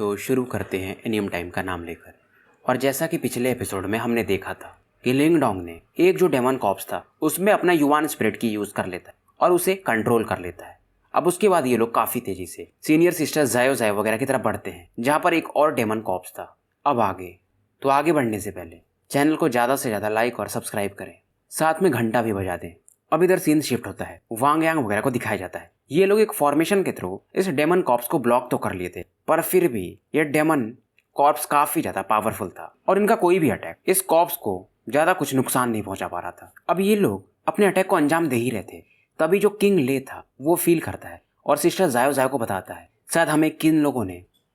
तो शुरू करते हैं एनियम टाइम का नाम लेकर। और जैसा कि पिछले एपिसोड में हमने देखा था कि लिंग डोंग ने एक जो डेमन कॉर्प्स था उसमें अपना युवान स्पिरिट की यूज कर लेता है और उसे कंट्रोल कर लेता है। अब उसके बाद ये लोग काफी तेजी से सीनियर सिस्टर जायो जायो वगैरह की तरफ बढ़ते हैं, जहाँ पर एक और डेमन कॉर्प्स था। अब आगे बढ़ने से पहले चैनल को ज्यादा से ज्यादा लाइक और सब्सक्राइब करें, साथ में घंटा भी बजा दें। अब इधर सीन शिफ्ट होता है, वांग यांग वगैरह को दिखाया जाता है। ये लोग एक फॉर्मेशन के थ्रू इस डेमन कॉर्प्स को ब्लॉक तो कर लिए थे, पर फिर भी ये डेमन कॉर्प्स काफी ज्यादा पावरफुल था और इनका कोई भी अटैक इस कॉर्प्स को ज्यादा कुछ नुकसान नहीं पहुंचा पा रहा था। अब ये लोग अपने अटैक को अंजाम दे ही रहे थे, तभी जो किंग ले था वो फील करता है और सिस्टर जायो जायो को बताता है शायद हमें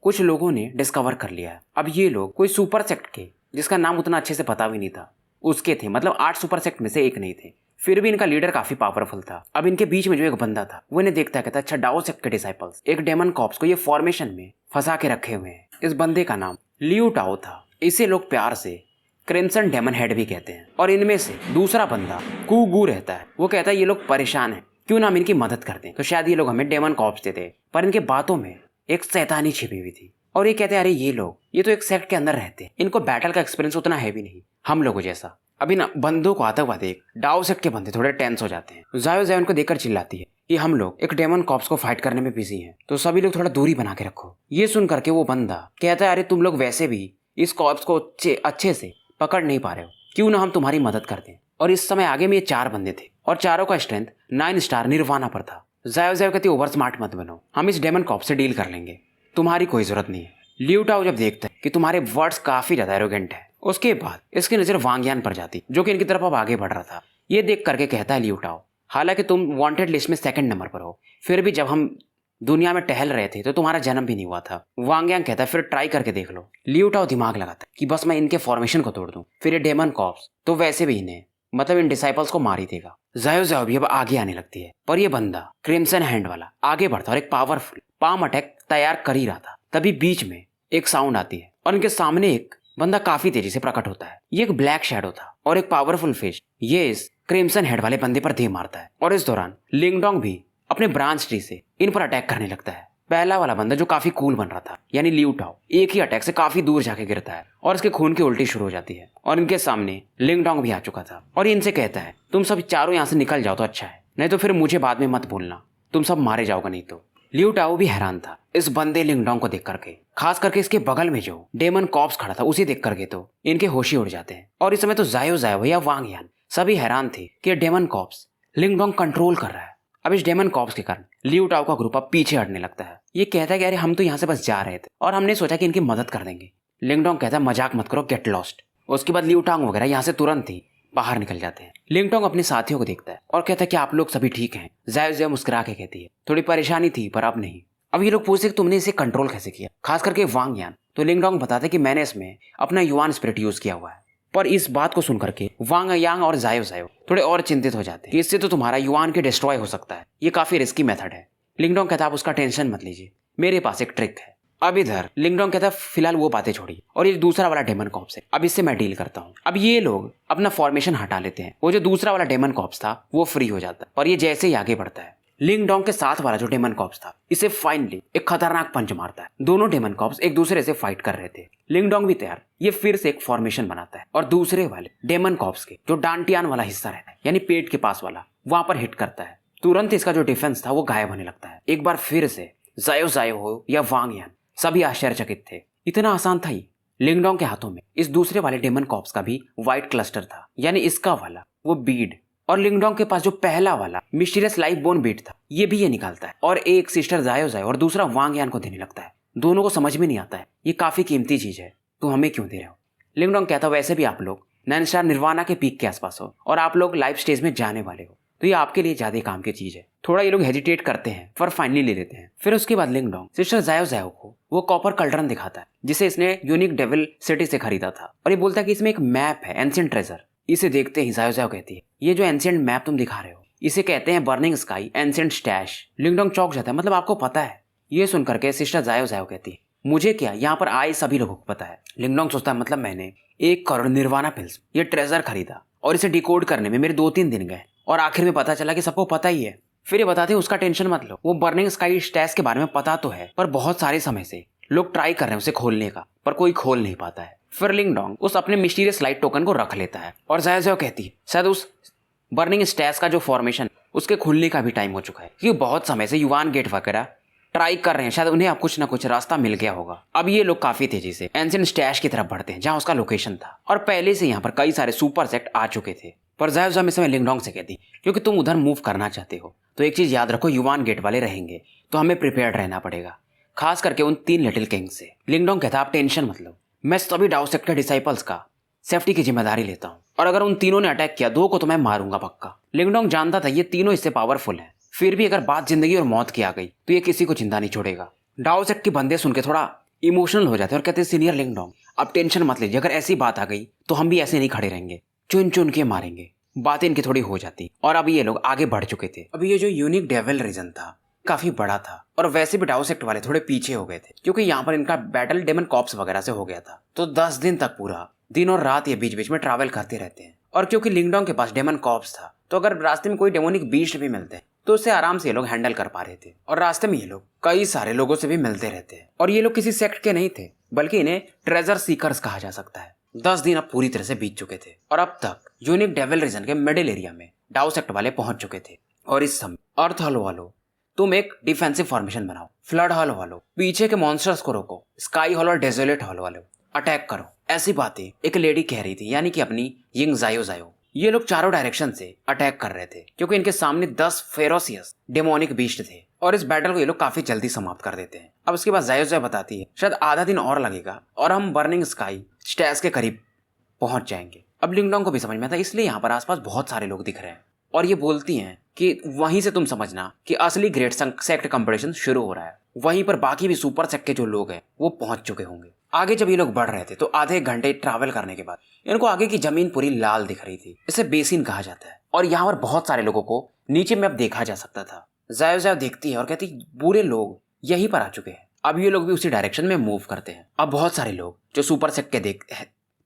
कुछ लोगों ने डिस्कवर कर लिया है। अब ये लोग कोई सुपर सेक्ट के, जिसका नाम उतना अच्छे से पता भी नहीं था, उसके थे, मतलब 8 सुपर सेक्ट में से एक नहीं थे। फिर भी इनका लीडर काफी पावरफुल था। अब इनके बीच में जो एक बंदा था वो इन्हें देखता है, कहता है अच्छा डाओ सेक्ट के डिसाइपल्स एक डेमन कॉर्प्स को ये फॉर्मेशन में फंसा के रखे हुए हैं। इस बंदे का नाम लियू टाओ था। इसे लोग प्यार से क्रिम्सन डेमन हेड भी कहते हैं। और इनमें से दूसरा बंदा कूगू रहता है। वो कहता है ये लोग परेशान हैं, क्यों ना हम इनकी मदद कर दें, तो शायद ये लोग हमें डेमन कॉर्प्स देते। पर इनके बातों में एक शैतानी छिपी हुई थी और ये कहते हैं अरे ये तो एक सेक्ट के अंदर रहते हैं, इनको बैटल का एक्सपीरियंस उतना है भी नहीं हम लोगों जैसा। अभी ना बंदों को आता हुआ देख डाओ सेक्ट के बंदे थोड़े टेंस हो जाते हैं। जायो जायो उनको देखकर चिल्लाती है कि हम लोग एक डेमन कॉर्प्स को फाइट करने में बिजी हैं, तो सभी लोग थोड़ा दूरी बना के रखो। ये सुन करके वो बंदा कहता है अरे तुम लोग वैसे भी इस कॉर्प्स को अच्छे से पकड़ नहीं पा रहे हो, क्यों ना हम तुम्हारी मदद कर दें। और इस समय आगे में ये 4 बंदे थे और चारों का स्ट्रेंथ 9 स्टार निर्वाणा पर था। जायो जायो कहती ओवर स्मार्ट मत बनो, हम इस डेमन कॉर्प्स से डील कर लेंगे, तुम्हारी कोई जरूरत नहीं है। लियू टाओ जब देखता है कि तुम्हारे वर्ड्स काफी ज्यादा एरोगेंट है, उसके बाद इसकी नजर वांग यान पर जाती, जो कि इनकी तरफ अब आगे बढ़ रहा था। ये देख करके कहता है लियू टाओ हालांकि तुम वांटेड लिस्ट में 2nd नंबर पर हो, फिर भी जब हम दुनिया में टहल रहे थे तो तुम्हारा जन्म भी नहीं हुआ था। वांग यांग कहता है फिर ट्राई करके देख लो। लियू टाओ दिमाग लगाता है कि बस मैं इनके फॉर्मेशन को तोड़ दूं, फिर ये डेमन कॉर्प्स तो वैसे भी इन्हें, मतलब इन डिसाइपल्स को मार ही देगा। जायो जायो भी अब आगे आने लगती है, पर यह बंदा क्रिम्सन हैंड वाला आगे बढ़ता और एक पावरफुल पाम अटैक तैयार कर ही रहा था। तभी बीच में एक साउंड आती है और इनके सामने एक बंदा काफी तेजी से प्रकट होता है। ये एक ब्लैक शैडो था और एक पावरफुल फिश ये इस क्रिम्सन हेड वाले बंदे पर दे मारता है। और इस दौरान लिंग डोंग भी अपने ब्रांच ट्री से इन पर अटैक करने लगता है। पहला वाला बंदा जो काफी कूल बन रहा था, यानी लियू टाओ, एक ही अटैक से काफी दूर जाके गिरता है और इसके खून की उल्टी शुरू हो जाती है। और इनके सामने लिंग डोंग भी आ चुका था और इनसे कहता है तुम सब चारों यहाँ से निकल जाओ तो अच्छा है, नहीं तो फिर मुझे बाद में मत भूलना, तुम सब मारे जाओगे नहीं तो। लियू टाओ भी हैरान था इस बंदे लिंग डोंग को देख करके, खास करके इसके बगल में जो डेमन कॉर्प्स खड़ा था उसे देख करके तो इनके होश ही उड़ जाते हैं। और इस समय तो जायो जायो या वांग यान सभी हैरान थे कि डेमन कॉर्प्स लिंग डोंग कंट्रोल कर रहा है। अब इस डेमन कॉर्प्स के कारण लियू टाओ का ग्रुप अब पीछे हटने लगता है। ये कहता है कि अरे हम तो यहाँ से बस जा रहे थे और हमने सोचा कि इनकी मदद कर देंगे। लिंग डोंग कहता है मजाक मत करो, गेट लॉस्ट। उसके बाद लियू टांग वगैरह यहाँ से तुरंत ही बाहर निकल जाते हैं। लिंग टोंग अपने साथियों को देखता है और कहता है कि आप लोग सभी ठीक हैं। जायो जायो मुस्कुरा के कहती है थोड़ी परेशानी थी पर अब नहीं। अब ये लोग पूछते कि तुमने इसे कंट्रोल कैसे किया, खास करके वांग यान। तो लिंग डोंग बताते कि मैंने इसमें अपना युवान स्पिरिट यूज किया हुआ है। पर इस बात को सुनकर के वांग यांग और जायो जायो थोड़े और चिंतित हो जाते हैं कि इससे तो तुम्हारा युवान के डिस्ट्रॉय हो सकता है, ये काफी रिस्की मेथड है। लिंग डोंग कहता आप उसका टेंशन मत लीजिए, मेरे पास एक ट्रिक है। अब इधर लिंग डोंग कहता फिलहाल वो बातें छोड़िए और ये दूसरा वाला डेमन कॉर्प्स है, अब इससे मैं डील करता हूँ। अब ये लोग अपना फॉर्मेशन हटा लेते हैं, वो जो दूसरा वाला डेमन कॉर्प्स था वो फ्री हो जाता है। और ये जैसे ही आगे बढ़ता है लिंग डोंग के साथ वाला जो डेमन कॉर्प्स था इसे फाइनली एक खतरनाक पंच मारता है। दोनों डेमन कॉर्प्स एक दूसरे से फाइट कर रहे थे। लिंग डोंग भी तैयार, ये फिर से एक फॉर्मेशन बनाता है और दूसरे वाले डेमन कॉर्प्स के जो डांटियान वाला हिस्सा रहता है, यानी पेट के पास वाला, वहां पर हिट करता है। तुरंत इसका जो डिफेंस था वो गायब होने लगता है। एक बार फिर से जायो जायो हो या वांग यान सभी आश्चर्यचकित थे, इतना आसान था ही। लिंग डोंग के हाथों में इस दूसरे वाले डेमन कॉर्प्स का भी व्हाइट क्लस्टर था, यानी इसका वाला वो बीड। और लिंग डोंग के पास जो पहला वाला मिस्टीरियस लाइफ बोन बीट था ये भी ये निकालता है और एक सिस्टर जायो जायो और दूसरा वांग यान को देने लगता है। दोनों को समझ में नहीं आता है ये काफी कीमती चीज है, तो हमें क्यों दे रहे हो। लिंग डोंग कहता वैसे भी आप लोग 9 स्टार निर्वाणा के पीक के आसपास हो और आप लोग लाइफ स्टेज में जाने वाले हो, तो ये आपके लिए ज्यादा काम की चीज है। थोड़ा ये लोग हेजिटेट करते हैं पर फाइनली ले लेते हैं। फिर उसके बाद लिंग डोंग सिस्टर जायो जायो को वो कॉपर कल्ड्रन दिखाता है जिसे इसने यूनिक डेविल सिटी से खरीदा था और ये बोलता है कि इसमें एक मैप है, एंशिएंट ट्रेजर। इसे देखते ही जायो जायो कहती है ये जो एंशिएंट मैप तुम दिखा रहे हो इसे कहते हैं बर्निंग स्काई एंशिएंट स्टैश। लिंग डोंग चौंक जाता है, मतलब आपको पता है। ये सुनकर के सिस्टर जायो जायो कहती है मुझे क्या, यहाँ पर आए सभी लोगों को पता है। लिंग डोंग सोचता है मतलब मैंने 1 करोड़ निर्वाणा पिल्स ये ट्रेजर खरीदा और इसे डिकोड करने में मेरे 2-3 दिन गए और आखिर में पता चला कि सबको पता ही है। फिर ये बताते हैं उसका टेंशन मत लो, वो बर्निंग स्काई स्टैश के बारे में पता तो है पर बहुत सारे समय से लोग ट्राई कर रहे हैं उसे खोलने का, पर कोई खोल नहीं पाता है। फिर लिंग डोंग उस अपने मिस्टीरियस लाइट टोकन को रख लेता है और ज़ायो ज़ायो कहती है शायद उस बर्निंग स्टैश का जो फॉर्मेशन उसके खुलने का भी टाइम हो चुका है, क्योंकि बहुत समय से युवान गेट वगैरह ट्राई कर रहे हैं, शायद उन्हें अब कुछ ना कुछ रास्ता मिल गया होगा। अब ये लोग काफी तेजी से एंशिएंट स्टैश की तरफ बढ़ते हैं जहां उसका लोकेशन था, और पहले से यहाँ पर कई सारे सुपर सेक्ट आ चुके थे। पर ज़ायो ज़ायो इस समय लिंग डोंग से कहती क्योंकि तुम उधर मूव करना चाहते हो तो एक चीज याद रखो, युवान गेट वाले रहेंगे तो हमें प्रिपेयर्ड रहना पड़ेगा, खास करके उन 3 लिटिल किंग से। लिंग डोंग कहता आप टेंशन मत लो, मैं सभी डाउ सेक्ट के डिसाइपल्स का सेफ्टी की जिम्मेदारी लेता हूँ, और अगर उन तीनों ने अटैक किया 2 को तो मैं मारूंगा पक्का। लिंग डोंग जानता था ये तीनों इससे पावरफुल हैं, फिर भी अगर बात जिंदगी और मौत की आ गई तो ये किसी को जिंदा नहीं छोड़ेगा। डाउ सेक्ट के बंदे सुन के थोड़ा इमोशनल हो जाते हैं और कहते हैं सीनियर लिंग डोंग आप टेंशन मत लीजिए, अगर ऐसी बात आ गई तो हम भी ऐसे नहीं खड़े रहेंगे, चुन चुन के मारेंगे। बातें इनकी थोड़ी हो जाती और अब ये लोग आगे बढ़ चुके थे। अब ये जो यूनिक डेविल रीजन था काफी बड़ा था, और वैसे भी डाउ सेक्ट वाले थोड़े पीछे हो गए थे क्योंकि यहाँ पर इनका बैटल डेमन कॉप्स वगैरह से हो गया था। तो 10 दिन तक पूरा दिन और रात ये बीच बीच में ट्रैवल करते रहते हैं, और क्योंकि लिंग डोंग के पास डेमन कॉप्स था तो अगर रास्ते में कोई डेमोनिक बीस्ट भी मिलते तो उससे आराम से ये लोग हैंडल कर पा रहे थे। और रास्ते में ये लोग कई सारे लोगों से भी मिलते रहते हैं, और ये लोग किसी सेक्ट के नहीं थे बल्कि इन्हें ट्रेजर सीकर्स कहा जा सकता है। 10 दिन अब पूरी तरह से बीत चुके थे और अब तक यूनिक डेविल रीजन के मिडिल एरिया में डाउ सेक्ट वाले पहुंच चुके थे। और इस समय अर्थ हॉलो वालों तुम एक डिफेंसिव फॉर्मेशन बनाओ, फ्लड हॉल वालों पीछे के मॉन्स्टर्स को रोको, स्काई हॉल और डेजोलेट हॉल वालों अटैक करो। ऐसी बातें एक लेडी कह रही थी, यानी कि अपनी यिंग ज़ायो ज़ायो। ये लोग चारों डायरेक्शन से अटैक कर रहे थे क्योंकि इनके सामने 10 फेरोसियस डेमोनिक बीस्ट थे, और इस बैटल को ये लोग काफी जल्दी समाप्त कर देते हैं। अब उसके बाद ज़ायो ज़ायो बताती है शायद आधा दिन और लगेगा और हम बर्निंग स्काई स्टैश के करीब पहुंच जाएंगे। अब लिंग डोंग को भी समझ में आता है, इसलिए यहाँ पर आसपास बहुत सारे लोग दिख रहे हैं, और ये बोलती हैं कि वहीं से तुम समझना कि असली ग्रेट सेक्ट कंपटीशन शुरू हो रहा है। वहीं पर बाकी भी सुपर सेक्ट के जो लोग हैं वो पहुंच चुके होंगे। आगे जब ये लोग बढ़ रहे थे तो आधे घंटे ट्रैवल करने के बाद इनको आगे की जमीन पूरी लाल दिख रही थी, इसे बेसिन कहा जाता है, और यहाँ पर बहुत सारे लोगों को नीचे में अब देखा जा सकता था। ज़ायो ज़ायो देखती है और कहती बुरे लोग यहीं पर आ चुके हैं। अब ये लोग भी उसी डायरेक्शन में मूव करते हैं। अब बहुत सारे लोग जो सुपर सेक्ट के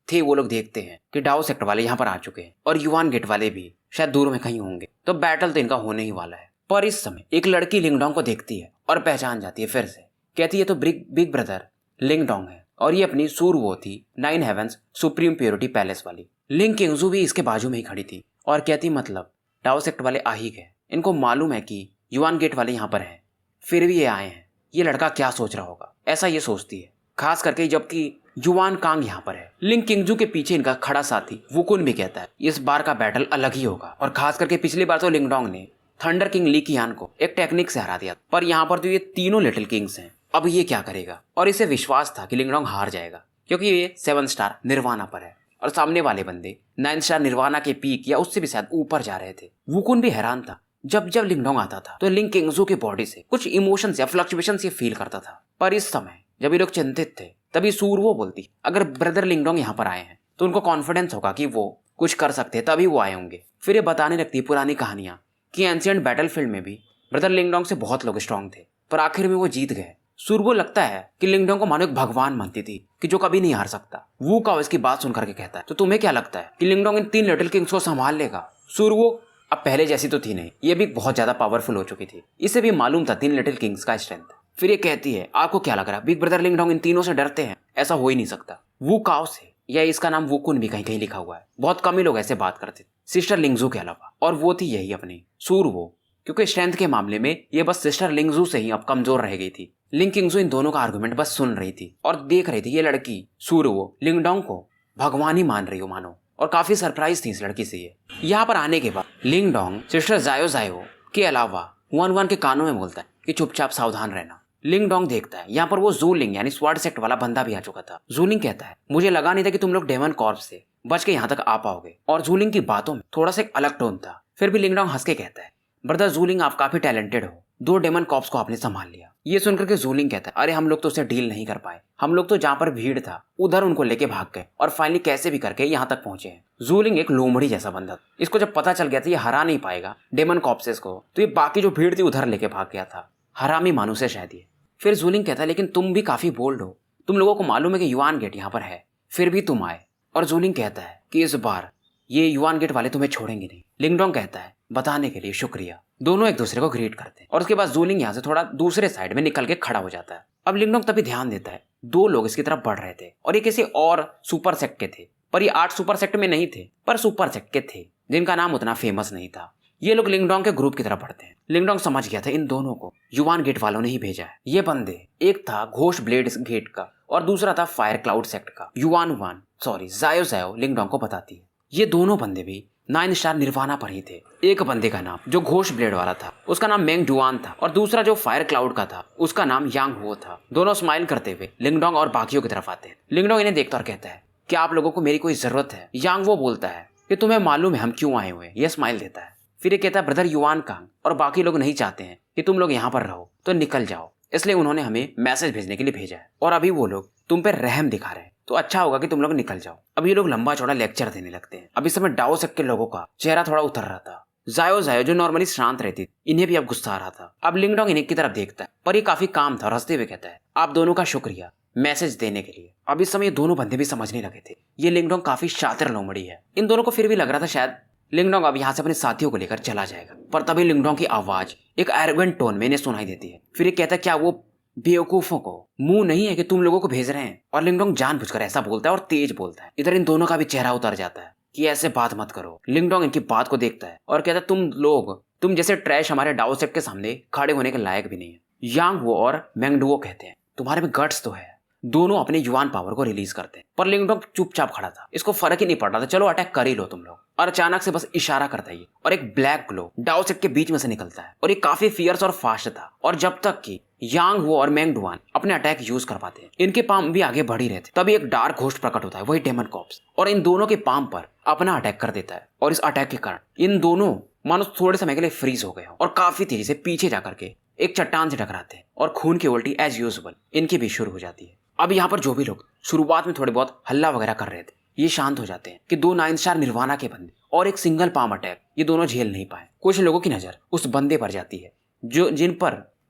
थे वो लोग देखते हैं कि डाउ सेक्ट वाले यहाँ पर आ चुके हैं, और युवान गेट वाले भी शायद दूर में कहीं होंगे, तो बैटल तो इनका होने ही वाला है। पर इस समय एक लड़की लिंग डोंग को देखती है और पहचान जाती है फिर से। कहती है तो बिग ब्रदर लिंग डोंग है, और ये अपनी सूरवो थी 9 हेवंस सुप्रीम प्योरिटी पैलेस वाली। लिंग किंगजू भी इसके बाजू में ही खड़ी थी और कहती मतलब डाउ सेक्ट वाले आ ही गए, इनको मालूम है कि युवान गेट वाले यहाँ पर हैं, फिर भी ये आए हैं, ये लड़का क्या सोच रहा होगा, ऐसा ये सोचती है। खास करके जबकि युवान कांग यहाँ पर है। लिंग किंगजू के पीछे इनका खड़ा साथी वुकुन भी कहता है इस बार का बैटल अलग ही होगा, और खास करके पिछली बार तो लिंग डोंग ने थंडर किंग ली कियान को एक टेक्निक से हरा दिया, पर यहाँ पर तो ये तीनों लिटिल किंग्स हैं, अब ये क्या करेगा। और इसे विश्वास था कि लिंग डोंग हार जाएगा क्योंकि ये 7 स्टार निर्वाणा पर है और सामने वाले बंदे 9 स्टार निर्वाणा के पीक या उससे भी शायद ऊपर जा रहे थे। वुकुन भी हैरान था, जब जब लिंग डोंग आता था तो लिंग किंगजू की बॉडी से कुछ इमोशंस या फ्लक्चुएशंस ये फील करता था। पर इस समय जब ये लोग चिंतित थे तभी सूरवो बोलती अगर ब्रदर लिंग डोंग यहाँ पर आए हैं तो उनको कॉन्फिडेंस होगा कि वो कुछ कर सकते हैं, तभी वो आए होंगे। फिर ये बताने लगती पुरानी कहानियां कि एंशिएंट बैटलफील्ड में भी ब्रदर लिंग डोंग से बहुत लोग स्ट्रांग थे, पर आखिर में वो जीत गए। सूरवो लगता है कि लिंग डोंग को मानो एक भगवान मानती थी कि जो कभी नहीं हार सकता। वू काओ इसकी बात सुन करके कहता है तो तुम्हें क्या लगता है कि लिंग डोंग इन 3 लिटिल किंग्स को संभाल लेगा? सूरवो अब पहले जैसी तो थी नहीं, ये भी बहुत ज्यादा पावरफुल हो चुकी थी, इसे भी मालूम था 3 लिटिल किंग्स का स्ट्रेंथ। फिर ये कहती है आपको क्या लग रहा है बिग ब्रदर लिंग डोंग इन तीनों से डरते हैं? ऐसा हो ही नहीं सकता। वू काओ से, या इसका नाम वुकुन भी कहीं कहीं लिखा हुआ है, बहुत कम ही लोग ऐसे बात करते सिस्टर लिंगजू के अलावा, और वो थी यही अपनी सूरवो, क्योंकि स्ट्रेंथ के मामले में ये बस सिस्टर लिंगजू से ही अब कमजोर रह गई थी। लिंग किंगजू इन दोनों का आर्गुमेंट बस सुन रही थी और देख रही थी ये लड़की सूरवो लिंग डोंग को भगवान ही मान रही हो मानो, और काफी सरप्राइज थी इस लड़की से ये। यहाँ पर आने के बाद लिंग डोंग सिस्टर ज़ायो ज़ायो के अलावा 1-1 के कानों में बोलता है कि चुपचाप सावधान रहना। लिंग डोंग देखता है यहाँ पर वो ज़ूलिंग यानी स्वॉर्ड सेक्ट वाला बंदा भी आ चुका था। ज़ूलिंग कहता है मुझे लगा नहीं था कि तुम लोग डेमन कॉर्प्स से बच के यहाँ तक आ पाओगे, और ज़ूलिंग की बातों में थोड़ा सा एक अलग टोन था। फिर भी लिंग डोंग हंस के कहता है ब्रदर ज़ूलिंग आप काफी टैलेंटेड हो, 2 डेमन कॉर्प्स को आपने संभाल लिया। ये सुनकर के ज़ूलिंग कहता है अरे हम लोग तो उससे डील नहीं कर पाए, हम लोग तो जहाँ पर भीड़ था उधर उनको लेके भाग गए और फाइनली कैसे भी करके यहाँ तक पहुंचे हैं। ज़ूलिंग एक लोमड़ी जैसा बंदा, इसको जब पता चल गया था ये हरा नहीं पाएगा डेमन कॉर्प्सेस को, तो ये बाकी जो भीड़ थी उधर लेके भाग गया था, हरामी मानुस है शायद ये। फिर ज़ूलिंग कहता है लेकिन तुम भी काफी बोल्ड हो, तुम लोगों को मालूम है कि युवान गेट यहाँ पर है, फिर भी तुम आए। और ज़ूलिंग कहता है कि इस बार ये युवान गेट वाले तुम्हें छोड़ेंगे नहीं। लिंग डोंग कहता है बताने के लिए शुक्रिया। दोनों एक दूसरे को ग्रीट करते हैं और उसके बाद ज़ूलिंग यहाँ से थोड़ा दूसरे साइड में निकल के खड़ा हो जाता है। अब लिंगडोंग तभी ध्यान देता है 2 लोग इसकी तरफ बढ़ रहे थे और ये किसी और सुपर सेक्ट के थे, पर ये 8 सुपर सेक्ट में नहीं थे, पर सुपर सेक्ट के थे जिनका नाम उतना फेमस नहीं था। ये लोग लिंगडोंग के ग्रुप की तरफ बढ़ते हैं। लिंगडोंग समझ गया था इन दोनों को युवान गेट वालों ने ही भेजा है। ये बंदे, एक था घोष ब्लेड गेट का और दूसरा था फायर क्लाउड सेक्ट का। जायो जायो लिंगडोंग को बताती है ये दोनों बंदे भी 9 स्टार निर्वाणा पर ही थे। एक बंदे का नाम जो घोष ब्लेड वाला था उसका नाम मेंग डुआन था और दूसरा जो फायर क्लाउड का था उसका नाम यांग हुओ था। दोनों स्माइल करते हुए लिंगडोंग और बाकियों की तरफ आते हैं। लिंगडोंग इन्हें देखता और कहता है कि आप लोगों को मेरी कोई जरूरत है। यांग वो बोलता है कि तुम्हें मालूम है हम क्यों आए हुए। यह स्माइल देता है। फिर ये कहता है ब्रदर युवान कांग और बाकी लोग नहीं चाहते हैं कि तुम लोग यहाँ पर रहो तो निकल जाओ, इसलिए उन्होंने हमें मैसेज भेजने के लिए भेजा है और अभी वो लोग तुम पे रहम दिखा रहे हैं तो अच्छा होगा कि तुम लोग निकल जाओ। अब ये लोग लंबा चौड़ा लेक्चर देने लगते हैं। अब इस समय डाओ सेक्ट के लोगों का चेहरा थोड़ा उतर रहा था। जायो जायो जो नॉर्मली शांत रहती इन्हें भी अब गुस्सा आ रहा था। अब लिंगडोंग इन्हें की तरफ देखता है पर ये काफी काम था और हंसते हुए कहता है आप दोनों का शुक्रिया मैसेज देने के लिए। अब इस समय ये दोनों बंदे भी समझने लगे थे ये लिंगडोंग काफी शातिर लोमड़ी है। इन दोनों को फिर भी लग रहा था शायद लिंगडोंग अब यहाँ से अपने साथियों को लेकर चला जाएगा, पर तभी लिंगडोंग की आवाज एक एरोगेंट टोन में इन्हें सुनाई देती है। फिर ये कहता है क्या वो बेवकूफों को मुंह नहीं है कि तुम लोगों को भेज रहे हैं। और लिंगडोंग जानबूझकर ऐसा बोलता है और तेज बोलता है। इधर इन दोनों का भी चेहरा उतर जाता है कि ऐसे बात मत करो। लिंगडोंग इनकी बात को देखता है और कहता है तुम जैसे ट्रैश हमारे डाओ सेक्ट के सामने खड़े होने के लायक भी नहीं है। यांग वो और मेंगडुओ कहते हैं तुम्हारे में गट्स तो है। दोनों अपने युवान पावर को रिलीज करते हैं पर लिंगडोंग चुपचाप खड़ा था। इसको फर्क ही नहीं पड़ रहा था, चलो अटैक कर ही लो तुम लोग। और अचानक से बस इशारा करता है और एक ब्लैक ग्लो डाओ सेक्ट के बीच में से निकलता है और ये काफी फियर्स और फास्ट था। और जब तक कि यांग वो और मेंग डुआन अपने अटैक यूज कर पाते हैं इनके पाम भी आगे बढ़ ही रहे थे तभी एक डार्क घोस्ट प्रकट होता है, वही डेमन कॉप्स, और इन दोनों के पाम पर अपना अटैक कर देता है। और इस अटैक के कारण इन दोनों मानो थोड़े समय के लिए फ्रीज हो गए और काफी तेजी से पीछे जाकर के एक चट्टान से टकराते हैं और खून की उल्टी एज यूजुअल इनकी भी शुरू हो जाती है। अब यहाँ पर जो भी लोग शुरुआत में थोड़े बहुत हल्ला वगैरह कर रहे थे ये शांत हो जाते हैं कि 2 9 स्टार निर्वाणा के बंदे और एक सिंगल पाम अटैक ये दोनों झेल नहीं पाए। कुछ लोगों की नजर उस बंदे पर जाती है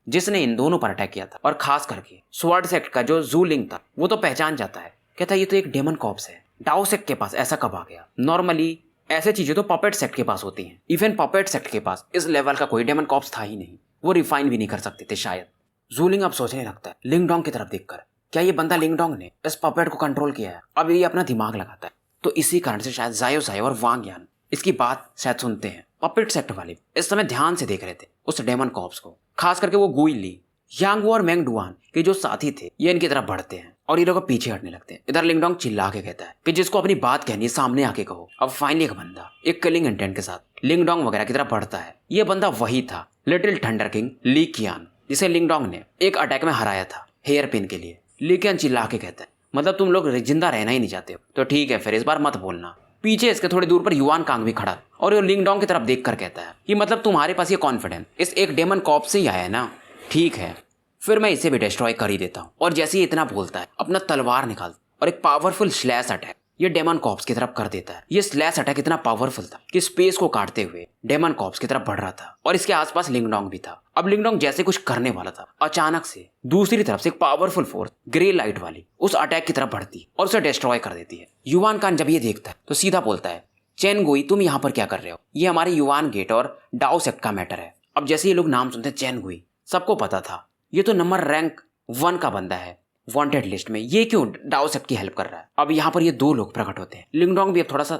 जिसने इन दोनों पर अटैक किया था और खास करके स्वॉर्ड सेक्ट का जो जू लिंग था वो तो पहचान जाता है। कहता है ये तो एक डेमन कॉप्स है। डाओ सेक्ट के पास ऐसा कब आ गया? नॉर्मली ऐसे चीजें तो पपेट सेक्ट के पास होती हैं। इवन पपेट सेक्ट के पास इस लेवल का कोई डेमन कॉप्स था ही नहीं, वो रिफाइन भी नहीं कर सकते थे शायद। जूलिंग अब सोचने लगता है लिंगडोंग की तरफ देखकर क्या ये बंदा लिंगडोंग ने इस पपेट को कंट्रोल किया है? अब ये अपना दिमाग लगाता है तो इसी कारण से शायद जायो जायो और वांग यान इसकी बात शायद सुनते हैं। पपेट सेक्ट वाले इस समय ध्यान से देख रहे थे उस डेमन कॉप्स को, खास करके वो गुई ली, यांग वो और मेंग डुआन के जो साथी थे ये इनकी तरफ बढ़ते हैं और ये लोग पीछे हटने लगते हैं। इधर लिंगडोंग चिल्ला के कहता है कि जिसको अपनी बात कहनी है सामने आके कहो। अब फाइनली एक बंदा एक किलिंग इंटेंट के साथ लिंगडोंग वगैरह की तरफ बढ़ता है। ये बंदा वही था लिटिल थंडर किंग ली कियान जिसे लिंगडोंग ने एक अटैक में हराया था हेयर पिन के लिए। ली कियान चिल्ला के कहता है मतलब तुम लोग जिंदा रहना ही नहीं चाहते हो तो ठीक है फिर इस बार मत बोलना। पीछे इसके थोड़ी दूर पर युवान कांग भी खड़ा और ये लिंगडोंग की तरफ देख कर कहता है कि मतलब तुम्हारे पास ये कॉन्फिडेंस इस एक डेमन कॉप से ही आया है ना, ठीक है फिर मैं इसे भी डिस्ट्रॉय कर ही देता हूँ। और जैसे ही इतना बोलता है अपना तलवार निकाल और एक पावरफुल स्लैश अटैक ये डेमन कॉप्स की तरफ कर देता है। ये स्लैश अटैक इतना पावरफुल था कि स्पेस को काटते हुए डेमन कॉप्स की तरफ बढ़ रहा था और इसके आसपास लिंगडोंग भी था। अब लिंगडोंग जैसे कुछ करने वाला था अचानक से दूसरी तरफ से एक पावरफुल फोर्स ग्रे लाइट वाली उस अटैक की तरफ बढ़ती और उसे डिस्ट्रॉय कर देती है। युवान कान जब ये देखता है तो सीधा बोलता है चैन गुई तुम यहाँ पर क्या कर रहे हो? ये हमारे युवान गेट और डाओ सेक्ट का मैटर है। अब जैसे ये लोग नाम सुनते हैं चैन गुई, सबको पता था ये तो नंबर रैंक 1 का बंदा है वांटेड लिस्ट में, ये क्यों डाओ सेक्ट की हेल्प कर रहा है? अब यहाँ पर ये 2 लोग प्रकट होते हैं। लिंगडोंग भी अब थोड़ा सा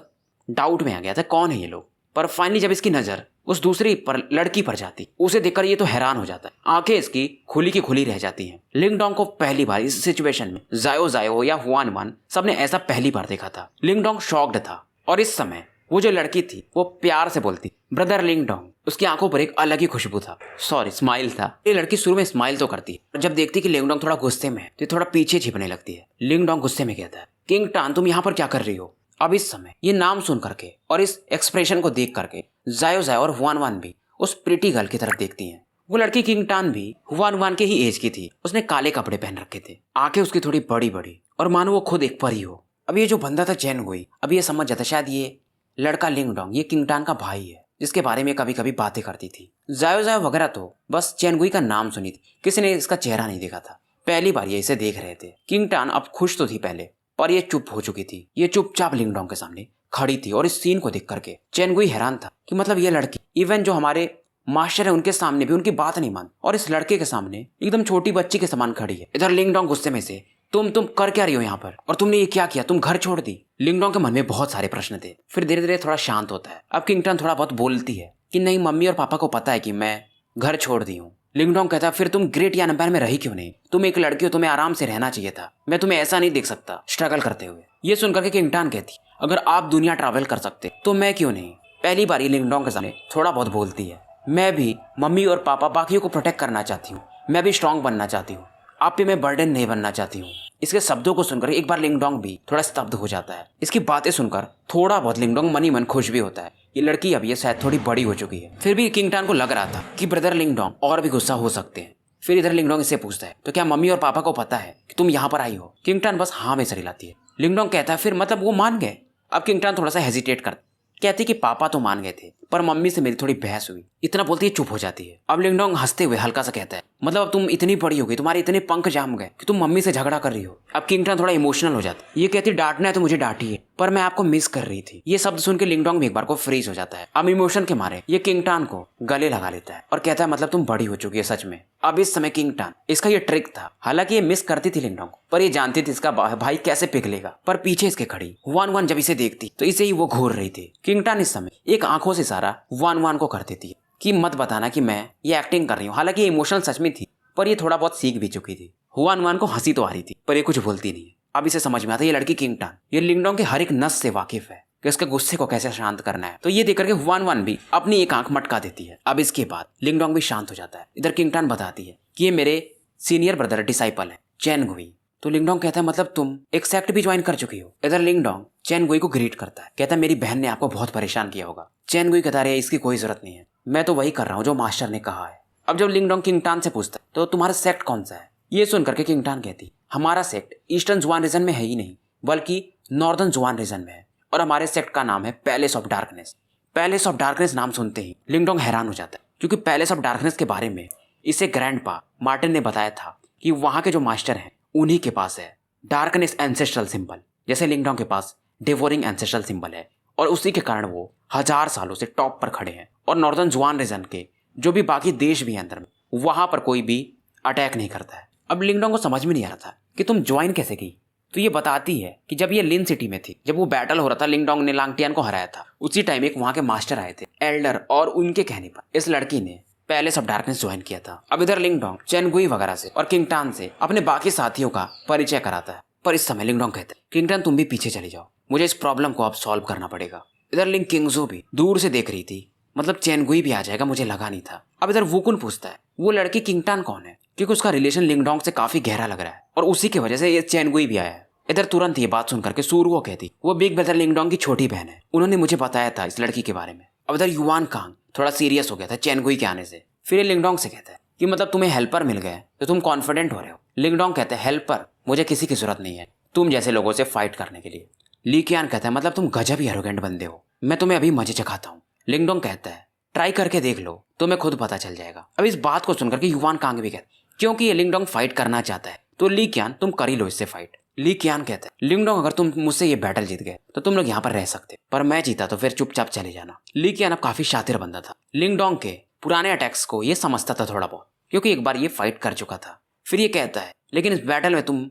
डाउट में आ गया था कौन है ये लोग, पर फाइनली जब इसकी नजर उस दूसरी पर लड़की पर जाती उसे देखकर ये तो हैरान हो जाता है। आंखें इसकी खुली की खुली रह जाती हैं। लिंगडोंग को पहली बार इस सिचुएशन में जायो जायो या हुआन वन सबने ऐसा पहली बार देखा था। लिंगडोंग शॉक्ड था और इस समय वो जो लड़की थी वो प्यार से बोलती ब्रदर लिंगडोंग। उसकी आंखों पर एक अलग ही खुशबू था, सॉरी स्माइल था। ये लड़की शुरू में स्माइल तो करती है, जब देखती कि लिंगडोंग थोड़ा गुस्से में है तो थोड़ा पीछे छिपने लगती है। लिंगडोंग गुस्से में कहता है किंग टान तुम यहाँ पर क्या कर रही हो? अब इस समय ये नाम सुन करके और इस एक्सप्रेशन को देख करके जायो जायो और हुआन वान भी उस प्रिटी गर्ल की तरफ देखती हैं। वो लड़की किंग टान भी हुआन वान के ही एज की थी। उसने काले कपड़े पहन रखे थे, आंखें उसकी थोड़ी बड़ी बड़ी और मानो वो खुद एक परी हो। अब ये जो बंदा था चैन गुई, अब ये समझ जाता शायद ये लड़का लिंगडोंग ये किंग टान का भाई है जिसके बारे में कभी कभी बातें करती थी। जायो जायो वगैरह तो बस चैन गुई का नाम सुनी थी, किसी ने इसका चेहरा नहीं देखा था। पहली बार ये इसे देख रहे थे। किंग टान अब खुश तो थी पहले, पर ये चुप हो चुकी थी। ये चुपचाप लिंगडोंग के सामने खड़ी थी और इस सीन को देख करके चैन गुई हैरान था कि मतलब ये लड़की इवन जो हमारे मास्टर है उनके सामने भी उनकी बात नहीं मान और इस लड़के के सामने एकदम छोटी बच्ची के समान खड़ी है। इधर लिंग डोंग गुस्से में से तुम कर क्या रही हो यहाँ पर, और तुमने ये क्या किया, तुम घर छोड़ दी। लिंग डोंग के मन में बहुत सारे प्रश्न थे। फिर धीरे धीरे थोड़ा शांत होता है। अब किंगटन थोड़ा बहुत बोलती है कि नहीं, मम्मी और पापा को पता है कि मैं घर छोड़ दी हूँ। लिंग डोंग कहता है फिर तुम ग्रेट यान एम्पायर में रही क्यों नहीं, तुम एक लड़की हो, तुम्हें आराम से रहना चाहिए था, मैं तुम्हें ऐसा नहीं देख सकता स्ट्रगल करते हुए। ये सुनकर के किंगटन कहती अगर आप दुनिया ट्रैवल कर सकते तो मैं क्यों नहीं। पहली बार लिंग डोंग के सामने थोड़ा बहुत बोलती है। मैं भी मम्मी और पापा बाकियों को प्रोटेक्ट करना चाहती हूँ, मैं भी स्ट्रांग बनना चाहती हूँ, आप पे मैं बर्डन नहीं बनना चाहती हूँ। इसके शब्दों को सुनकर एक बार लिंग डोंग भी थोड़ा स्तब्ध हो जाता है। इसकी बातें सुनकर थोड़ा बहुत लिंग डोंग मन ही मन खुश भी होता है। ये लड़की अब ये शायद थोड़ी बड़ी हो चुकी है। फिर भी किंगटन को लग रहा था कि ब्रदर लिंग डोंग और भी गुस्सा हो सकते हैं। फिर इधर लिंग डोंग इससे पूछता है तो क्या मम्मी और पापा को पता है कि तुम यहाँ पर आई हो। किंगटन बस हाँ में सर हिलाती है। लिंग डोंग कहता है फिर मतलब वो मान गए। अब किंगटन थोड़ा सा हेजिटेट करता, कहती कि पापा तो मान गए थे पर मम्मी से मेरी थोड़ी बहस हुई। इतना बोलती है चुप हो जाती है। अब लिंग डोंग हंसते हुए हल्का सा कहता है मतलब अब तुम इतनी बड़ी हो गई, तुम्हारे इतने पंख जाम गए कि तुम मम्मी से झगड़ा कर रही हो। अब किंगटन थोड़ा इमोशनल हो जाता है। ये कहती डांटना है तो मुझे डांटिए, पर मैं आपको मिस कर रही थी। ये शब्द सुन के लिंग डोंग भी एक बार को फ्रीज हो जाता है। अब इमोशन के मारे ये किंगटन को गले लगा लेता है और कहता है मतलब तुम बड़ी हो चुकी है सच में। अब इस समय किंगटन, इसका ये ट्रिक था। हालांकि ये मिस करती थी लिंग डोंग पर ये जानती थी इसका भाई कैसे पिघलेगा। पर पीछे इसके खड़ी हुआन वान जब इसे देखती तो इसे ही वो घूर रही थी। किंगटन इस समय एक आंखों से इशारा हुआन वान को कर देती है कि मत बताना कि मैं ये एक्टिंग कर रही हूँ। हालांकि ये इमोशनल सच में थी पर ये थोड़ा बहुत सीख भी चुकी थी। हुआन वान को हंसी तो आ रही थी पर ये कुछ बोलती नहीं है। अब इसे समझ में आता है ये लड़की किंगटन ये लिंग डोंग के हर एक नस से वाकिफ है कि उसके गुस्से को कैसे शांत करना है। तो ये देख करके हुआन वान भी अपनी एक आंख मटका देती है। अब इसके बाद लिंग डोंग भी शांत हो जाता है। इधर किंगटन बताती है कि ये मेरे सीनियर ब्रदर डिसाइपल है चैन गुई। तो लिंग डोंग कहता है मतलब तुम एक सेक्ट भी ज्वाइन कर चुकी हो। इधर लिंग डोंग चैन गुई को ग्रीट करता है, कहता है मेरी बहन ने आपको बहुत परेशान किया होगा। चैन गुई कहता है इसकी कोई जरूरत नहीं है, मैं तो वही कर रहा हूँ जो मास्टर ने कहा है। अब जब लिंग डोंग किंगटन से पूछता है तो तुम्हारा सेक्ट कौन सा है, ये सुन करके किंगटन कहती हमारा सेक्ट ईस्टर्न जुआन रीजन में है ही नहीं बल्कि नॉर्दर्न जुआन रीजन में है और हमारे सेक्ट का नाम है palace of darkness. Palace of darkness नाम सुनते ही लिंग डोंग हैरान हो जाता है क्योंकि पैलेस ऑफ डार्कनेस के बारे में इसे ग्रैंडपा मार्टिन ने बताया था कि वहां के जो मास्टर हैं उन्हीं के पास है डार्कनेस एंसेस्ट्रल सिंबल, जैसे लिंग डोंग के पास डिवोरिंग एंसेस्ट्रल सिंबल है और उसी के कारण वो 1000 सालों से टॉप पर खड़े हैं और नॉर्दर्न जुआन रीजन के जो भी बाकी देश भी हैं अंदर में वहां पर कोई भी अटैक नहीं करता है। अब लिंग डोंग को समझ में नहीं आ रहा था कि तुम ज्वाइन कैसे की। तो ये बताती है कि जब ये लिन सिटी में थी, जब वो बैटल हो रहा था, लिंग डोंग ने लांगटियान को हराया था, उसी टाइम एक वहां के मास्टर आए थे एल्डर और उनके कहने पर इस लड़की ने पैलेस ऑफ डार्कनेस ज्वाइन किया था। अब इधर लिंग डोंग चैन गुई वगैरह से और किंगटन से अपने बाकी साथियों का परिचय कराता है। पर इस समय लिंग डोंग कहते हैं किंगटन तुम भी पीछे चले जाओ, मुझे इस प्रॉब्लम को अब सॉल्व करना पड़ेगा। इधर लिंग किंगजो भी दूर से देख रही थी, मतलब चैन गुई भी आ जाएगा मुझे लगा नहीं था। अब इधर वुकुन पूछता है वो लड़की किंगटन कौन है, क्योंकि उसका रिलेशन लिंग डोंग से काफी गहरा लग रहा है और उसी की वजह से ये चैन गुई भी आया है। इधर तुरंत ये बात सुनकर के सूरुओ कहती वो बिग ब्रदर लिंग डोंग की छोटी बहन है, उन्होंने मुझे बताया था इस लड़की के बारे में। अब इधर युआन कांग थोड़ा सीरियस हो गया था चैन गुई के आने से। फिर ये लिंग डोंग से कहता है कि मतलब तुम्हें हेल्पर मिल गए तो तुम कॉन्फिडेंट हो रहे हो। लिंग डोंग कहते हैं हेल्पर मुझे किसी की जरूरत नहीं है तुम जैसे लोगों से फाइट करने के लिए। ली कियान कहता है मतलब तुम गजब ही एरोगेंट बंदे हो, मैं तुम्हें अभी मजे चखाता हूँ। लिंग डोंग कहता है ट्राई करके देख लो, तुम्हें खुद पता चल जाएगा। अब इस बात को सुनकर के युआन कांग भी कहते क्योंकि ये लिंग डोंग फाइट करना चाहता है तो ली कियान तुम कर ही लो इससे फाइट। ली कियान कहता है लिंग डोंग अगर तुम मुझसे ये बैटल जीत गए तो तुम लोग यहाँ पर रह सकते, पर मैं जीता तो फिर चुपचाप चले जाना। ली कियान अब काफी शातिर बंदा था, लिंग डोंग के पुराने अटैक्स को ये समझता था थोड़ा बहुत क्योंकि एक बार ये फाइट कर चुका था। फिर ये कहता है लेकिन इस बैटल में तुम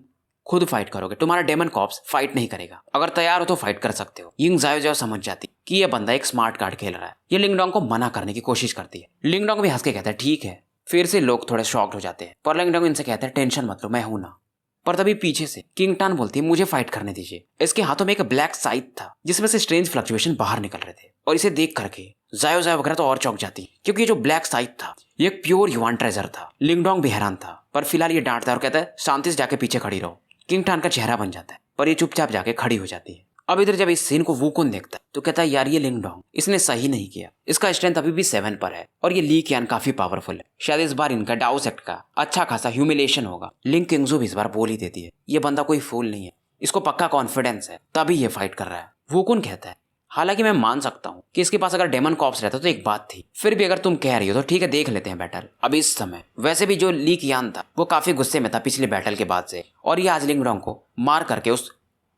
खुद फाइट करोगे, तुम्हारा डेमन कॉप्स फाइट नहीं करेगा, अगर तैयार हो तो फाइट कर सकते हो। यिंग जाओ जाओ समझ जाती कि ये बंदा एक स्मार्ट कार्ड खेल रहा है। ये लिंग डोंग को मना करने की कोशिश करती है। लिंग डोंग भी हंस के कहता है ठीक है। फिर से लोग थोड़े शॉक्ड हो जाते हैं पर लिंग डोंग इनसे कहता है टेंशन मत लो मैं हूं ना। पर तभी पीछे से किंगटन बोलती है मुझे फाइट करने दीजिए। इसके हाथों में एक ब्लैक साइट था जिसमें से स्ट्रेंज फ्लक्चुएशन बाहर निकल रहे थे और इसे देख करके जायो जायो वगैरह तो और चौंक जाती क्योंकि ये जो ब्लैक साइट था ये एक प्योर युआन ट्रेजर था। लिंग डोंग भी हैरान था पर फिलहाल ये डांटता है और कहता है शांति से जाके पीछे खड़ी रहो। किंगटन का चेहरा बन जाता है पर ये चुपचाप जाके खड़ी हो जाती है। अब इधर जब इस सीन को वुकुन देखता है तो कहता है यार ये लिंग डोंग इसने सही नहीं किया, इसका स्ट्रेंथ अभी भी 7 पर है और ये ली कियान काफी पावरफुल है, शायद इस बार इनका डाउ सेक्ट का अच्छा खासा ह्यूमिलेशन होगा। लिंग किंगजो भी इस बार बोल ही देती है ये बंदा कोई फूल नहीं है, इसको पक्का कॉन्फिडेंस है तभी ये फाइट कर रहा है। वुकुन कहता है हालांकि मैं मान सकता हूँ कि इसके पास अगर डेमन कॉप्स रहता तो एक बात थी, फिर भी अगर तुम कह रही हो तो ठीक है देख लेते हैं बैटल। अब इस समय वैसे भी जो ली कियान था वो काफी गुस्से में था पिछले बैटल के बाद से और ये आज लिंग डोंग को मार करके उस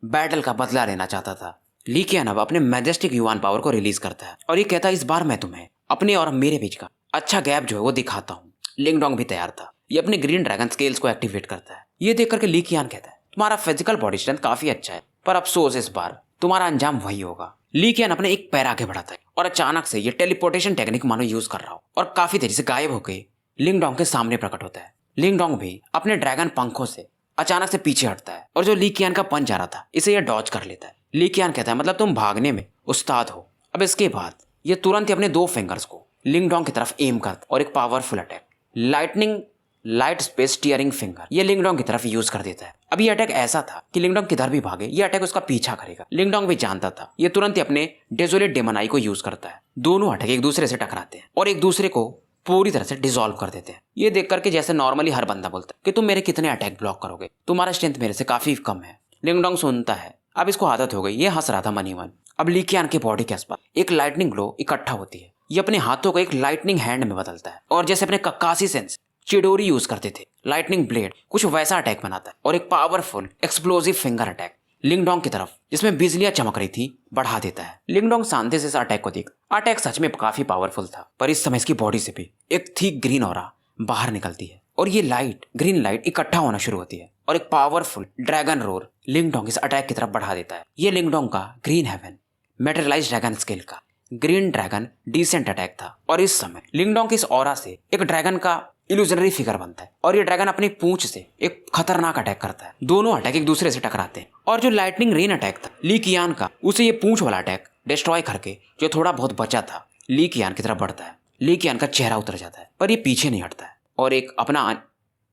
बैटल का बदला लेना चाहता था। ली कियान अब अपने मैजेस्टिक युआन पावर को रिलीज करता है और ये कहता है इस बार मैं तुम्हें अपने और मेरे बीच का अच्छा गैप जो है वो दिखाता हूँ। लिंगडोंग भी तैयार था। ये अपने ग्रीन ड्रैगन स्केल्स को एक्टिवेट करता है। ये देख करके ली कियान कहता है, तुम्हारा फिजिकल बॉडी स्ट्रेंथ काफी अच्छा है, पर अफसोस इस बार तुम्हारा अंजाम वही होगा। ली कियान अपने एक पैर आगे बढ़ाता है और अचानक से ये टेलीपोर्टेशन टेक्निक मानो यूज कर रहा हो और काफी तेजी से गायब होकर लिंगडोंग के सामने प्रकट होता है। लिंगडोंग भी अपने ड्रैगन पंखों से अचानक से पीछे हटता है और जो ली कियान का पंच आ रहा था इसे यह डॉज कर लेता है। ली कियान कहता है, मतलब तुम भागने में उस्ताद हो। अब इसके बाद ये तुरंत ही अपने 2 फिंगर्स को लिंगडोंग की तरफ एम करता और एक powerful attack lightning light space tearing finger ये लिंगडोंग की तरफ यूज कर देता है। अब ये अटैक ऐसा था कि लिंगडोंग किधर भी भागे ये अटैक उसका पीछा करेगा। लिंगडोंग भी जानता था। ये तुरंत ही अपने डेजोलेट डेमन आई को यूज करता है। दोनों अटैक एक दूसरे से टकराते हैं और एक दूसरे को पूरी तरह से डिसॉल्व कर देते हैं। ये देख करके जैसे नॉर्मली हर बंदा बोलता है कि तुम मेरे कितने अटैक ब्लॉक करोगे, तुम्हारा स्ट्रेंथ मेरे से काफी कम है। लिंगडोंग सुनता है। अब इसको आदत हो गई। ये हंस रहा था मन ही मन। अब ली कियान के बॉडी के आसपास एक लाइटनिंग ग्लो इकट्ठा होती है। ये अपने हाथों को एक लाइटनिंग हैंड में बदलता है और जैसे अपने कक्कासी सेंस चिडोरी यूज करते थे लाइटनिंग ब्लेड कुछ वैसा अटैक बनाता है और एक पावरफुल एक्सप्लोसिव फिंगर अटैक लिंगडोंग की तरफ जिसमें बिजलियां चमक रही थी बढ़ा देता है। लिंगडोंग शांति से इस अटैक को देख अटैक सच में काफी पावरफुल था, पर इस समय इसकी बॉडी से भी एक थिक ग्रीन ऑरा बाहर निकलती है और ये लाइट ग्रीन लाइट इकट्ठा होना शुरू होती है और एक पावरफुल ड्रैगन रोर लिंगडोंग इस अटैक की तरफ बढ़ा देता है। ये लिंगडोंग का ग्रीन हेवन मेटेरियलाइज्ड ड्रैगन स्केल का ग्रीन ड्रैगन डिसेंट अटैक था और इस समय लिंगडोंग की इस ऑरा से एक ड्रैगन का इल्यूजनरी फिगर बनता है और ये ड्रैगन अपनी पूंछ से एक खतरनाक अटैक करता है। दोनों अटैक एक दूसरे से टकराते हैं और जो लाइटनिंग रेन अटैक था ली कियान का उसे ये पूंछ वाला अटैक डिस्ट्रॉय करके जो थोड़ा बहुत बचा था ली कियान की तरफ बढ़ता है। ली कियान का चेहरा उतर जाता है पर ये पीछे नहीं हटता है और एक अपना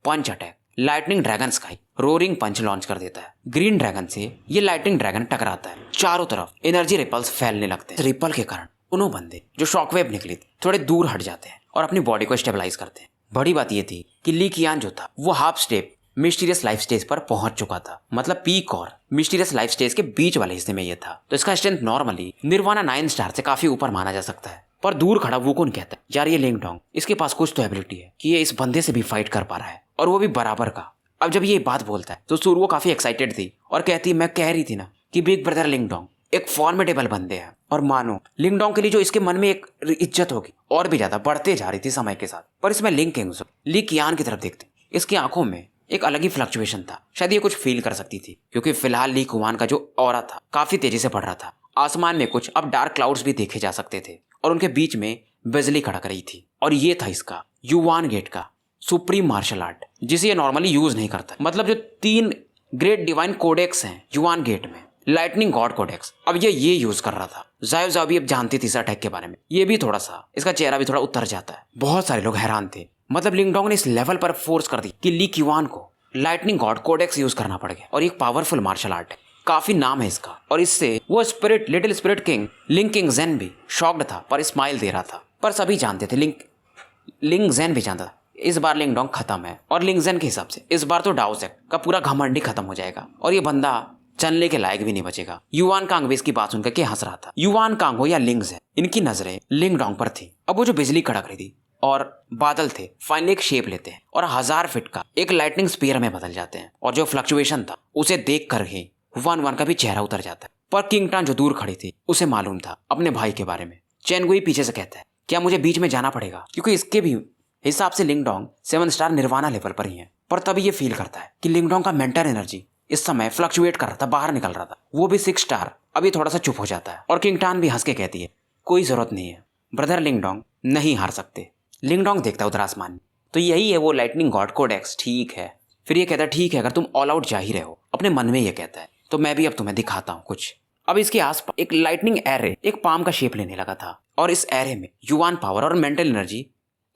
punch attack lightning dragon sky roaring punch launch कर देता है। ग्रीन ड्रैगन से ये लाइटनिंग ड्रैगन टकराता है। चारों तरफ एनर्जी रिपल्स फैलने लगते हैं। रिपल के कारण उन्होंने बंदे जो शॉकवेव निकली थी थोड़े दूर हट जाते हैं और अपनी बॉडी को स्टेबलाइज करते हैं। बड़ी बात यह थी कि ली कियान जो था वो half step mysterious life stage पर पहुंच चुका था। मतलब पीक और मिस्टीरियस लाइफ स्टेज के बीच वाले हिस्से में यह था, तो इसका स्ट्रेंथ नॉर्मली निर्वाणा 9 स्टार से काफी ऊपर माना जा सकता है। पर दूर खड़ा वुकुन कहता है, यार ये लिंगडोंग इसके पास कुछ तो एबिलिटी है कि ये इस बंदे से भी फाइट कर पा रहा है और वो भी बराबर का। अब जब ये बात बोलता है तो सुरुओ काफी एक्साइटेड थी और कहती, मैं कह रही थी ना कि बिग ब्रदर लिंगडोंग एक फॉर्मेडेबल बंदे हैं। और मानो लिंगडोंग के लिए जो इसके मन में एक इज्जत होगी और भी ज्यादा बढ़ते जा रही थी समय के साथ। पर इसमें ली कियान की तरफ देखते इसकी आंखों में एक अलग ही फ्लक्चुएशन था। शायद ये कुछ फील कर सकती थी क्योंकि फिलहाल ली कुआन का जो ऑरा था काफी तेजी से बढ़ रहा था। आसमान में कुछ अब डार्क क्लाउड्स भी देखे जा सकते थे और उनके बीच में बिजली खड़क रही थी और ये था इसका युवान गेट का सुप्रीम मार्शल आर्ट जिसे ये नॉर्मली यूज नहीं करता। मतलब जो 3 ग्रेट डिवाइन कोडेक्स हैं युवान गेट में, लाइटनिंग गॉड कोडेक्स, अब ये यूज कर रहा था। जायो भी अब जानती थी इस अटैक के बारे में। ये भी थोड़ा सा इसका चेहरा भी थोड़ा उतर जाता है। बहुत सारे लोग हैरान थे। मतलब लिंगडोंग ने इस लेवल पर फोर्स कर दी कि ली क्यूआन को लाइटनिंग गॉड कोडेक्स यूज करना पड़ गया और एक पावरफुल मार्शल आर्ट है, काफी नाम है इसका। और इससे वो लिटिल स्पिरिट किंग लिंग किंग जेन भी शॉक्ड था पर स्माइल दे रहा था। पर सभी जानते थे, लिंग जेन भी जानता था इस बार लिंगडोंग खत्म है और लिंग जेन के हिसाब से इस बार तो डाओ सेक्ट का पूरा घमंडी खत्म हो जाएगा और ये बंदा चलने के लायक भी नहीं बचेगा। युवान कांग भी इसकी बात सुनकर के हंस रहा था। युवान कांग हो या लिंग जेन, इनकी नजरें लिंगडोंग पर थी। अब वो जो बिजली कड़क रही थी और बादल थे फाइनली एक शेप लेते हैं और 1000 फीट का एक लाइटनिंग स्पीयर में बदल जाते हैं और जो फ्लक्चुएशन था उसे देख कर ही वन का भी चेहरा उतर जाता है। पर किंगटान जो दूर खड़ी थी उसे मालूम था अपने भाई के बारे में। चैनगुई पीछे से कहता है, क्या मुझे बीच में जाना पड़ेगा, क्योंकि इसके भी हिसाब से लिंगडोंग 7 स्टार निर्वाणा लेवल पर ही है। पर तभी ये फील करता है कि लिंगडोंग का मेंटल एनर्जी इस समय फ्लक्चुएट कर रहा था, बाहर निकल रहा था, वो भी 6 स्टार। अभी थोड़ा सा चुप हो जाता है और किंगटान भी हंस के कहती है, कोई जरूरत नहीं है ब्रदर लिंगडोंग, नहीं हार सकते। लिंगडोंग देखता उधर आसमान में, तो यही है वो लाइटनिंग गॉड कोडेक्स, ठीक है। फिर ये कहता है, ठीक है अगर तुम ऑल आउट जा ही रहे हो, अपने मन में ये कहता है, तो मैं भी अब तुम्हें दिखाता हूँ कुछ। अब इसके आसपास एक लाइटनिंग एरे एक पाम का शेप लेने लगा था और इस एरे में युवान पावर और मेंटल एनर्जी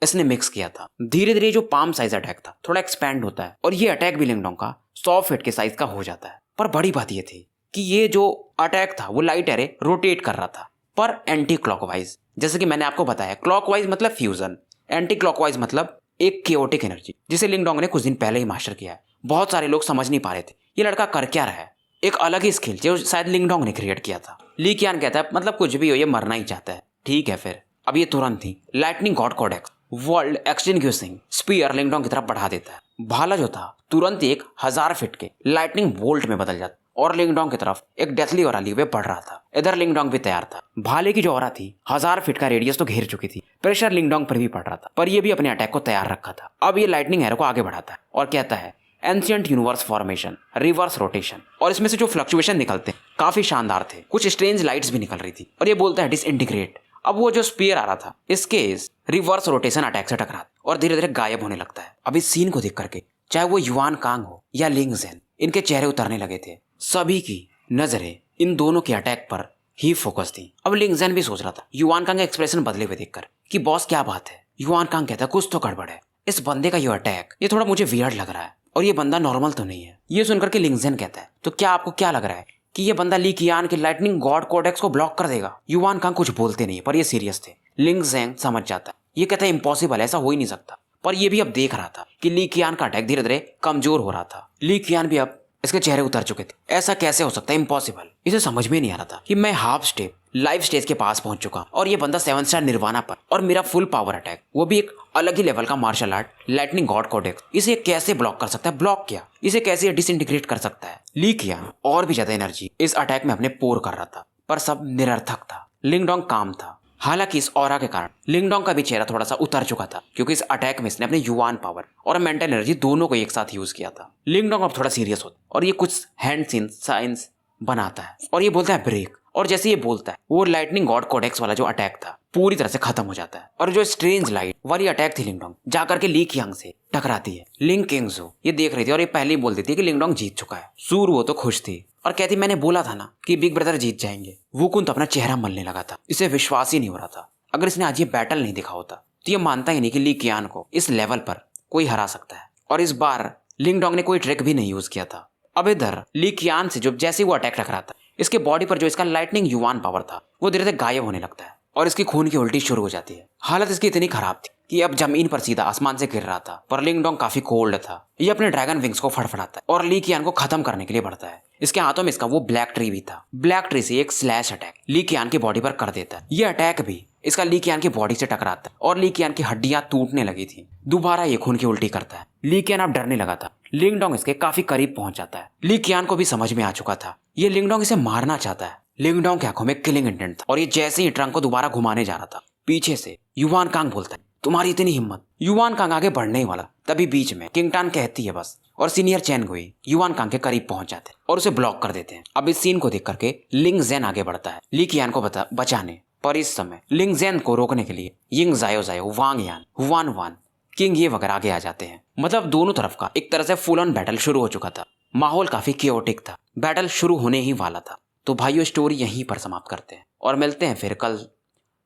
इसने मिक्स किया था। धीरे धीरे जो पाम साइज अटैक था थोड़ा एक्सपैंड होता है और ये अटैक भी लिंगडोंग का 100 फीट के साइज का हो जाता है। पर बड़ी बात ये थी कि ये जो अटैक था वो लाइट एरे रोटेट कर रहा था पर एंटी क्लॉकवाइज। जैसे कि मैंने आपको बताया, क्लॉकवाइज मतलब फ्यूजन, एंटी क्लॉकवाइज मतलब एक केओटिक एनर्जी, जिसे लिंगडोंग ने कुछ दिन पहले ही मास्टर किया है। बहुत सारे लोग समझ नहीं पा रहे थे ये लड़का कर क्या रहा है, एक अलग ही स्किल जो शायद लिंगडोंग ने क्रिएट किया था। ली कियान कहता है, मतलब कुछ भी हो ये मरना ही चाहता है, ठीक है। फिर अब ये तुरंत ही lightning god codex world extinguishing spear Lingdong की तरफ बढ़ा देता है। भाला जो था तुरंत एक 1000 फीट के लाइटनिंग बोल्ट में बदल जाता और लिंगडोंग की तरफ एक डेथली ऑरा लिए हुए बढ़ रहा था। इधर लिंगडोंग भी तैयार था। भाले की जो ऑरा थी 1000 फीट का रेडियस तो घेर चुकी थी। प्रेशर लिंगडोंग पर भी पड़ रहा था, पर यह भी अपने अटैक को तैयार रखा था। अब ये लाइटनिंग एरो को आगे बढ़ाता है और कहता है ancient universe formation, reverse rotation. और इसमें से जो फ्लक्चुएशन निकलते काफी शानदार थे। कुछ स्ट्रेंज लाइट्स भी निकल रही थी और ये बोलता है डिसइंटीग्रेट। अब वो जो स्पीयर आ रहा था इसके इस रिवर्स रोटेशन अटैक से टकराता और धीरे धीरे गायब होने लगता है। अब इस सीन को देख करके चाहे वो युआन कांग हो या लिंग ज़ेन, इनके चेहरे उतरने लगे थे। सभी की नजरें इन दोनों के अटैक पर ही फोकस थी। अब लिंग ज़ेन भी सोच रहा था युआन कांग का एक्सप्रेशन बदले हुए देखकर कि बॉस क्या बात है। युआन कांग कहता है कुछ तो गड़बड़ है, इस बंदे का ये अटैक ये थोड़ा मुझे वियर्ड लग रहा है और ये बंदा नॉर्मल तो नहीं है। ये सुनकर के लिंग ज़ेन कहता है तो क्या आपको क्या लग रहा है कि ये बंदा ली कियान के लाइटनिंग गॉड कोडेक्स को ब्लॉक कर देगा? युआन कांग कुछ बोलते नहीं पर ये सीरियस थे। लिंग ज़ेन समझ जाता है, ये कहता है इम्पॉसिबल, ऐसा हो ही नहीं सकता। पर ये भी अब देख रहा था कि ली कियान का अटैक धीरे धीरे कमजोर हो रहा था। ली कियान भी अब इसके चेहरे उतर चुके थे। ऐसा कैसे हो सकता है, इम्पॉसिबल। इसे समझ में नहीं आ रहा था कि मैं हाफ स्टेप लाइव स्टेज के पास पहुंच चुका और ये बंदा 7 स्टार निर्वाणा पर, और मेरा फुल पावर अटैक वो भी एक अलग ही लेवल का martial art lightning god codex, इसे कैसे ब्लॉक कर सकता है? ब्लॉक किया, इसे कैसे डिसइंटीग्रेट कर सकता है? ली कियान और भी ज्यादा एनर्जी इस अटैक में अपने पोर कर रहा था, पर सब निरर्थक था। लिंगडोंग काम था। हालांकि इस ऑरा के कारण लिंगडोंग का भी चेहरा थोड़ा सा उतर चुका था, क्योंकि इस अटैक में इसने अपने युआन पावर और मेंटल एनर्जी दोनों को एक साथ यूज किया था। लिंगडोंग अब थोड़ा सीरियस होता और ये कुछ हैंड साइंस बनाता है और ये बोलता है ब्रेक। और जैसे ये बोलता है वो लाइटनिंग गॉड कोडेक्स वाला जो अटैक था पूरी तरह से खत्म हो जाता है और जो स्ट्रेंज लाइट वाली अटैक थी लिंगडोंग जाकर के ली कियांग से टकराती है। लिंग किंगजू ये देख रही थी और ये पहले ही बोल देती है कि लिंगडोंग जीत चुका है। सूर वो तो खुश थी और कहती मैंने बोला था ना कि बिग ब्रदर जीत जाएंगे। वुकुन तो अपना चेहरा मलने लगा था, इसे विश्वास ही नहीं हो रहा था। अगर इसने आज ये बैटल नहीं दिखा होता तो ये मानता ही नहीं कि ली कियान को इस लेवल पर कोई हरा सकता है। और इस बार लिंगडोंग ने कोई ट्रिक भी नहीं यूज किया था। अब इधर ली कियान से जो जैसे वो अटैक टकराता था इसके बॉडी पर जो इसका लाइटनिंग युआन पावर था वो धीरे धीरे गायब होने लगता है और इसकी खून की उल्टी शुरू हो जाती है। हालत इसकी इतनी खराब थी कि अब जमीन पर सीधा आसमान से गिर रहा था। पर लिंगडोंग काफी कोल्ड था। ये अपने ड्रैगन विंग्स को फड़फड़ाता है और ली कियान को खत्म करने के लिए बढ़ता है। इसके हाथों में इसका वो ब्लैक ट्री भी था। ब्लैक ट्री से एक स्लैश अटैक ली कियान की बॉडी पर कर देता है। ये अटैक भी इसका ली कियान की बॉडी से टकराता है और ली कियान की हड्डियां टूटने लगी थी। दोबारा ये खून की उल्टी करता है। ली कियान अब डरने लगा था। लिंगडोंग इसके काफी करीब पहुंच जाता है। ली कियान को भी समझ में आ चुका था ये लिंगडोंग इसे मारना चाहता है। लिंगडोंग की आंखों में किलिंग इंटेंट था और ये जैसे ही ट्रंक को दोबारा घुमाने जा रहा था पीछे से युआन कांग बोलता है तुम्हारी इतनी हिम्मत। युआन कांग आगे बढ़ने ही वाला तभी बीच में किंगटान कहती है बस, और सीनियर चैन गुई युआन कांग के करीब पहुंच जाते हैं और उसे ब्लॉक कर देते हैं। अब इस सीन को देख करके लिंग ज़ेन आगे बढ़ता है ली कियान को बचाने, पर इस समय लिंग ज़ेन को रोकने के लिए यिंग जायो जायो, वांग यान, हुआन वान, किंग ये वगैरह आगे आ जाते हैं। मतलब दोनों तरफ का एक तरह से फुल ऑन बैटल शुरू हो चुका था। माहौल काफी केओटिक था, बैटल शुरू होने ही वाला था। तो भाइयों स्टोरी यहीं पर समाप्त करते हैं और मिलते हैं फिर कल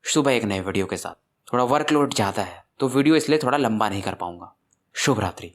सुबह एक नए वीडियो के साथ। थोड़ा वर्कलोड ज़्यादा है तो वीडियो इसलिए थोड़ा लंबा नहीं कर पाऊंगा। शुभ रात्रि।